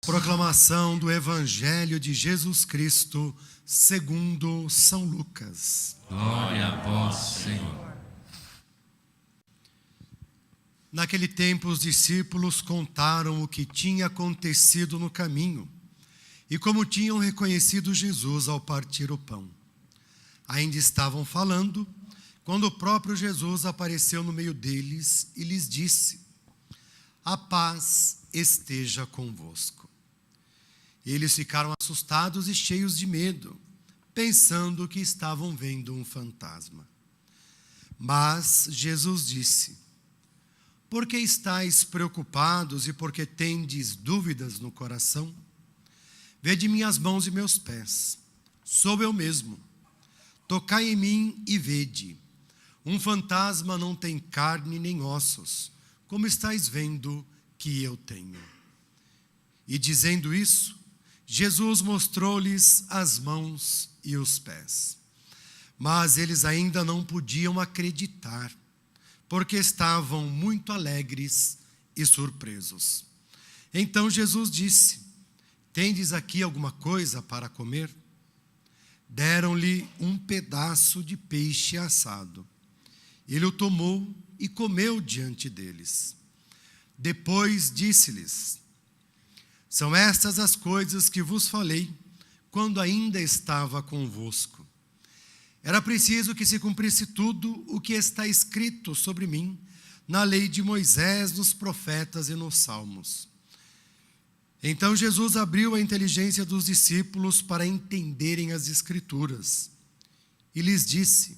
Proclamação do Evangelho de Jesus Cristo, segundo São Lucas. Glória a vós, Senhor. Naquele tempo, os discípulos contaram o que tinha acontecido no caminho e como tinham reconhecido Jesus ao partir o pão. Ainda estavam falando, quando o próprio Jesus apareceu no meio deles e lhes disse: "A paz esteja convosco." Eles ficaram assustados e cheios de medo, pensando que estavam vendo um fantasma. Mas Jesus disse: "Por que estáis preocupados e por que tendes dúvidas no coração? Vede minhas mãos e meus pés, sou eu mesmo. Tocai em mim e vede. Um fantasma não tem carne nem ossos, como estáis vendo que eu tenho." E dizendo isso, Jesus mostrou-lhes as mãos e os pés. Mas eles ainda não podiam acreditar, porque estavam muito alegres e surpresos. Então Jesus disse: "Tendes aqui alguma coisa para comer?" Deram-lhe um pedaço de peixe assado. Ele o tomou e comeu diante deles. Depois disse-lhes: "São estas as coisas que vos falei quando ainda estava convosco. Era preciso que se cumprisse tudo o que está escrito sobre mim na lei de Moisés, nos profetas e nos salmos." Então Jesus abriu a inteligência dos discípulos para entenderem as Escrituras e lhes disse: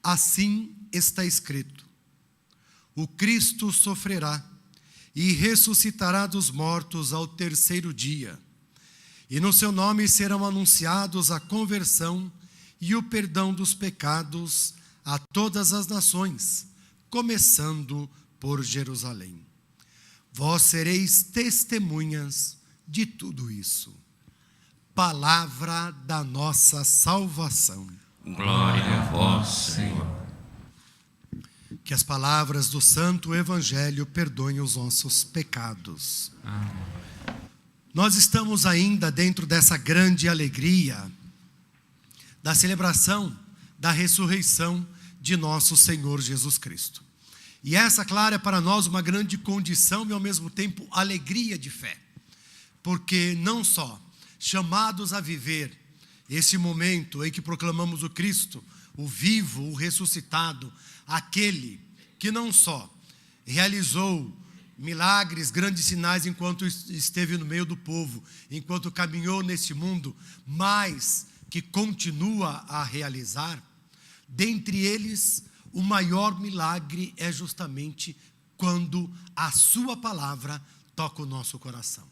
"Assim está escrito: o Cristo sofrerá e ressuscitará dos mortos ao terceiro dia, e no seu nome serão anunciados a conversão e o perdão dos pecados a todas as nações, começando por Jerusalém. Vós sereis testemunhas de tudo isso." Palavra da nossa salvação. Glória a vós, Senhor. Que as palavras do Santo Evangelho perdoem os nossos pecados. Amém. Nós estamos ainda dentro dessa grande alegria da celebração da ressurreição de nosso Senhor Jesus Cristo. E essa, claro, é para nós uma grande condição e ao mesmo tempo alegria de fé. Porque não só chamados a viver esse momento em que proclamamos o Cristo, o vivo, o ressuscitado, aquele que não só realizou milagres, grandes sinais enquanto esteve no meio do povo, enquanto caminhou nesse mundo, mas que continua a realizar. Dentre eles, o maior milagre é justamente quando a sua palavra toca o nosso coração.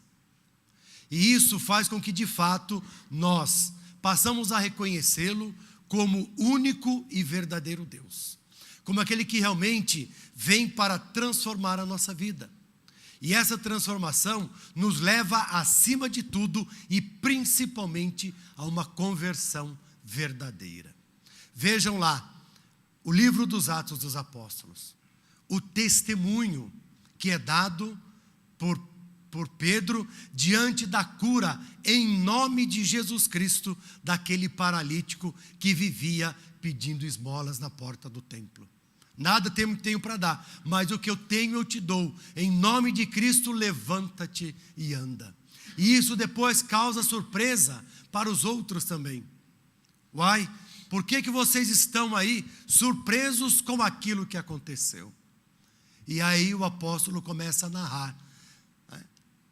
E isso faz com que, de fato, nós passamos a reconhecê-lo como único e verdadeiro Deus, como aquele que realmente vem para transformar a nossa vida. E essa transformação nos leva, acima de tudo e principalmente, a uma conversão verdadeira. Vejam lá, o livro dos Atos dos Apóstolos, o testemunho que é dado por Pedro diante da cura, em nome de Jesus Cristo, daquele paralítico que vivia pedindo esmolas na porta do templo. Nada tenho para dar, mas o que eu tenho eu te dou. Em nome de Cristo, levanta-te e anda. E isso depois causa surpresa para os outros também. Uai, por que vocês estão aí surpresos com aquilo que aconteceu? E aí o apóstolo começa a narrar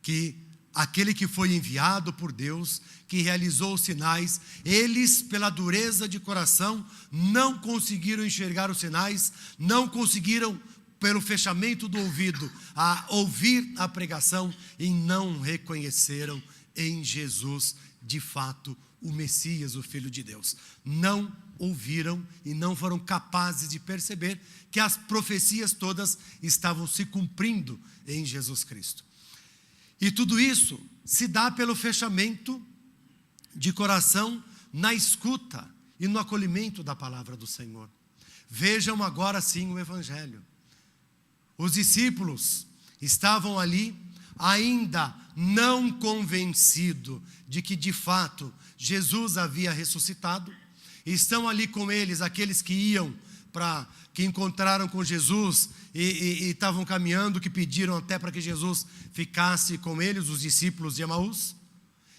que aquele que foi enviado por Deus, que realizou os sinais, eles, pela dureza de coração, não conseguiram enxergar os sinais, não conseguiram, pelo fechamento do ouvido, a ouvir a pregação, e não reconheceram em Jesus, de fato, o Messias, o Filho de Deus. Não ouviram e não foram capazes de perceber que as profecias todas estavam se cumprindo em Jesus Cristo. E tudo isso se dá pelo fechamento de coração na escuta e no acolhimento da palavra do Senhor. Vejam agora sim o Evangelho. Os discípulos estavam ali ainda não convencido de que de fato Jesus havia ressuscitado. Estão ali com eles aqueles que que encontraram com Jesus e estavam caminhando, que pediram até para que Jesus ficasse com eles, os discípulos de Emaús,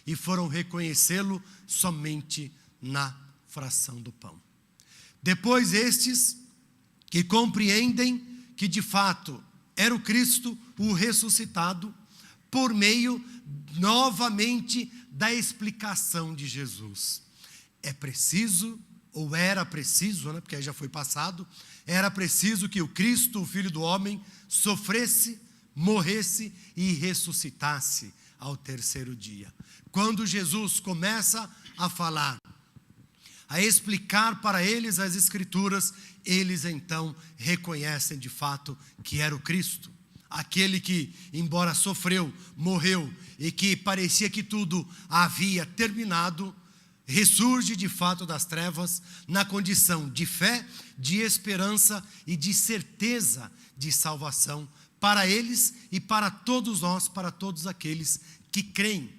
e foram reconhecê-lo somente na fração do pão. Depois estes que compreendem que de fato era o Cristo, o ressuscitado, por meio novamente da explicação de Jesus. É preciso, ou era preciso, porque aí já foi passado, era preciso que o Cristo, o Filho do Homem, sofresse, morresse e ressuscitasse ao terceiro dia. Quando Jesus começa a falar, a explicar para eles as Escrituras, eles então reconhecem de fato que era o Cristo. Aquele que, embora sofreu, morreu e que parecia que tudo havia terminado, ressurge de fato das trevas na condição de fé, de esperança e de certeza de salvação para eles e para todos nós, para todos aqueles que creem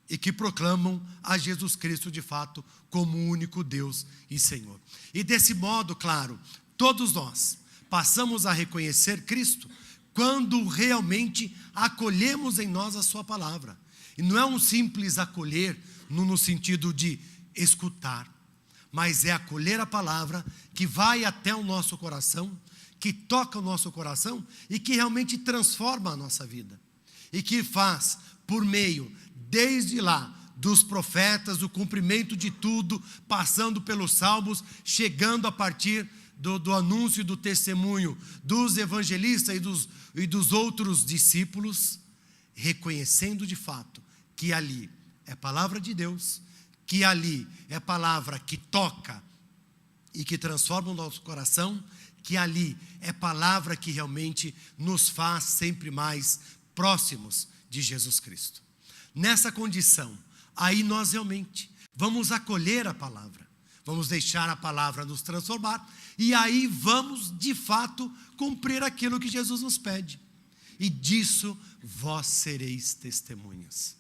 e que proclamam a Jesus Cristo de fato como o único Deus e Senhor. E desse modo, claro, todos nós passamos a reconhecer Cristo quando realmente acolhemos em nós a sua palavra. E não é um simples acolher no sentido de escutar, mas é acolher a palavra que vai até o nosso coração, que toca o nosso coração e que realmente transforma a nossa vida. E que faz, por meio, desde lá, dos profetas, o cumprimento de tudo, passando pelos salmos, chegando a partir do anúncio e do testemunho dos evangelistas e dos outros discípulos, reconhecendo de fato que ali é palavra de Deus, que ali é palavra que toca e que transforma o nosso coração, que ali é palavra que realmente nos faz sempre mais próximos de Jesus Cristo. Nessa condição, aí nós realmente vamos acolher a palavra, vamos deixar a palavra nos transformar, e aí vamos de fato cumprir aquilo que Jesus nos pede. E disso vós sereis testemunhas.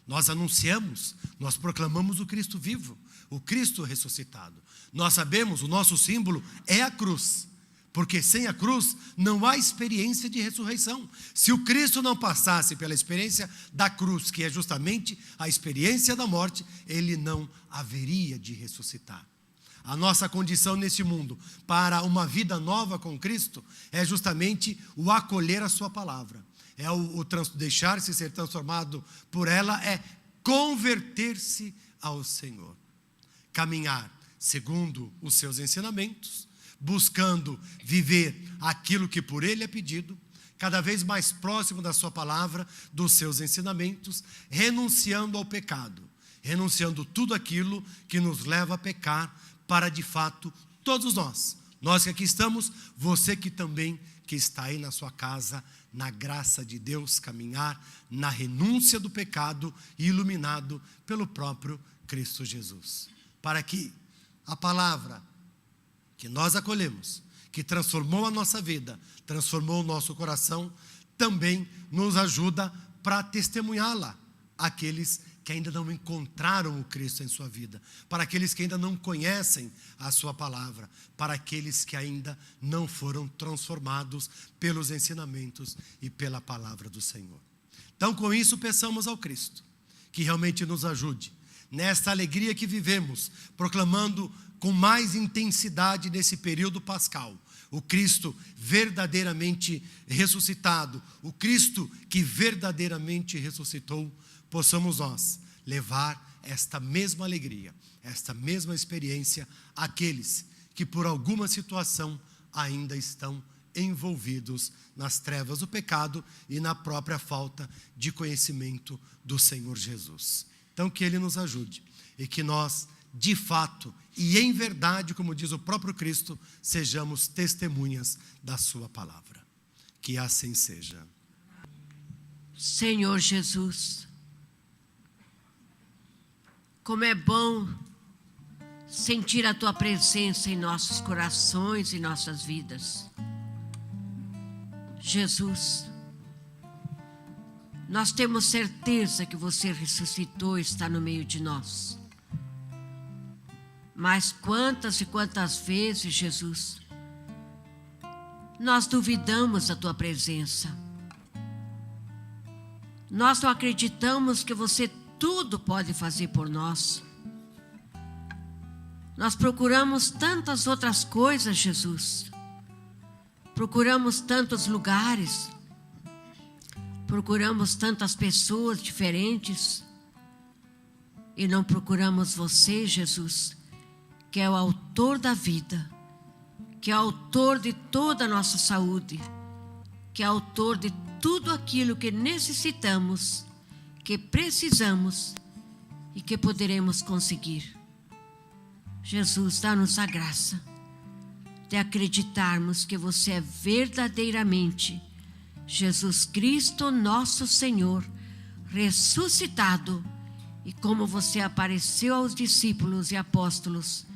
Nós anunciamos, nós proclamamos o Cristo vivo, o Cristo ressuscitado. Nós sabemos, o nosso símbolo é a cruz, porque sem a cruz não há experiência de ressurreição. Se o Cristo não passasse pela experiência da cruz, que é justamente a experiência da morte, ele não haveria de ressuscitar. A nossa condição neste mundo para uma vida nova com Cristo é justamente o acolher a sua palavra. É deixar-se ser transformado por ela, é converter-se ao Senhor. Caminhar segundo os seus ensinamentos, buscando viver aquilo que por Ele é pedido, cada vez mais próximo da sua palavra, dos seus ensinamentos, renunciando ao pecado, renunciando tudo aquilo que nos leva a pecar, para de fato, todos nós que aqui estamos, você que também que está aí na sua casa, na graça de Deus, caminhar na renúncia do pecado e iluminado pelo próprio Cristo Jesus. Para que a palavra que nós acolhemos, que transformou a nossa vida, transformou o nosso coração, também nos ajuda para testemunhá-la àqueles que ainda não encontraram o Cristo em sua vida, para aqueles que ainda não conhecem a sua palavra, para aqueles que ainda não foram transformados pelos ensinamentos e pela palavra do Senhor. Então, com isso, peçamos ao Cristo que realmente nos ajude nesta alegria que vivemos, proclamando com mais intensidade nesse período pascal, o Cristo verdadeiramente ressuscitado, o Cristo que verdadeiramente ressuscitou, possamos nós levar esta mesma alegria, esta mesma experiência àqueles que por alguma situação ainda estão envolvidos nas trevas do pecado e na própria falta de conhecimento do Senhor Jesus. Então que Ele nos ajude e que nós, de fato e em verdade, como diz o próprio Cristo, sejamos testemunhas da sua palavra. Que assim seja. Senhor Jesus, como é bom sentir a Tua presença em nossos corações e nossas vidas. Jesus, Nós temos certeza que você ressuscitou e está no meio de nós. Mas quantas e quantas vezes, Jesus, nós duvidamos da tua presença. Nós não acreditamos que você tudo pode fazer por nós. Nós procuramos tantas outras coisas, Jesus. Procuramos tantos lugares. Procuramos tantas pessoas diferentes. E não procuramos você, Jesus, que é o autor da vida, que é o autor de toda a nossa saúde, que é o autor de tudo aquilo que necessitamos, que precisamos e que poderemos conseguir. Jesus, dá-nos a graça de acreditarmos que você é verdadeiramente Jesus Cristo, nosso Senhor, ressuscitado, e como você apareceu aos discípulos e apóstolos,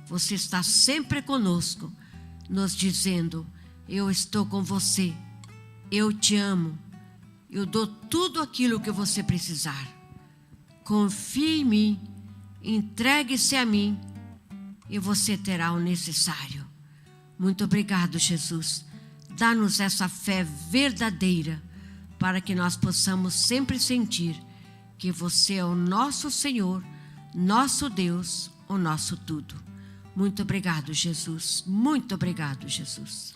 você está sempre conosco, nos dizendo: eu estou com você, eu te amo, eu dou tudo aquilo que você precisar. Confie em mim, entregue-se a mim e você terá o necessário. Muito obrigado, Jesus. Dá-nos essa fé verdadeira para que nós possamos sempre sentir que você é o nosso Senhor, nosso Deus, o nosso tudo. Muito obrigado, Jesus. Muito obrigado, Jesus.